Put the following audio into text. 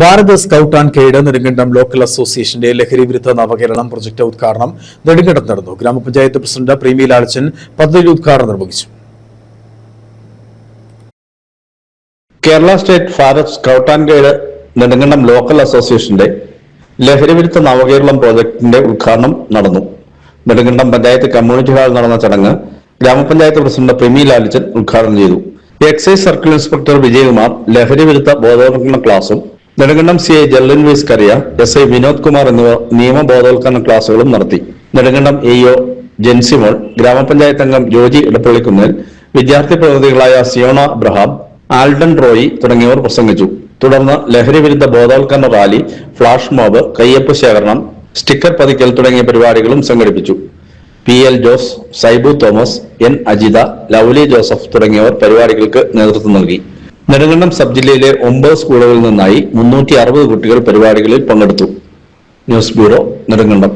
Bharat scout and guide Nedumkandam local അസോസിയേഷന്റെ ലഹരി വിരുദ്ധ നവകേരളം പ്രൊജക്ട് ഉദ്ഘാടനം നെടുങ്കണ്ടത്ത് നടന്നു. ഗ്രാമപഞ്ചായത്ത് പ്രസിഡന്റ് പ്രീമി ലാൽച്ചൻ പദ്ധതി ഉദ്ഘാടനം നിർവഹിച്ചു. Kerala state Bharat scout and guide Nedumkandam local അസോസിയേഷന്റെ ലഹരി വിരുദ്ധ നവകേരളം പ്രോജക്ടിന്റെ ഉദ്ഘാടനം നടന്നു. നെടുങ്കണ്ടം പഞ്ചായത്ത് കമ്മ്യൂണിറ്റി ഹാളിൽ നടന്ന ചടങ്ങ് ഗ്രാമപഞ്ചായത്ത് പ്രസിഡന്റ് പ്രീമി ലാൽച്ചൻ ഉദ്ഘാടനം ചെയ്തു. എക്സൈസ് സർക്കിൾ ഇൻസ്പെക്ടർ വിജയകുമാർ ലഹരി വിരുദ്ധ ബോധവൽക്കരണ ക്ലാസും നെടുങ്കണ്ടം CI ജെർലിൻ വീസ് കറിയ, SI വിനോദ് കുമാർ എന്നിവർ നിയമ ബോധവൽക്കരണ ക്ലാസുകളും നടത്തി. നെടുങ്കണ്ടം AO ജെൻസിമോൾ, ഗ്രാമപഞ്ചായത്ത് അംഗം ജോജി ഇടപ്പള്ളിക്കുന്നേൽ, വിദ്യാർത്ഥി പ്രതിനിധികളായ സിയോണ അബ്രഹാം, ആൽഡൻ റോയി തുടങ്ങിയവർ പ്രസംഗിച്ചു. തുടർന്ന് ലഹരി വിരുദ്ധ ബോധവൽക്കരണ റാലി, ഫ്ലാഷ് മോബ്, കയ്യൊപ്പ് ശേഖരണം, സ്റ്റിക്കർ പതിക്കൽ തുടങ്ങിയ പരിപാടികളും സംഘടിപ്പിച്ചു. PL ജോസ്, സൈബു തോമസ്, N അജിത, ലൗലി ജോസഫ് തുടങ്ങിയവർ പരിപാടികൾക്ക് നേതൃത്വം നൽകി. നെടുങ്കണ്ടം സബ് ജില്ലയിലെ 9 സ്കൂളുകളിൽ നിന്നായി 360 കുട്ടികൾ പരിപാടികളിൽ പങ്കെടുത്തു. News bureau, Nedumkandam.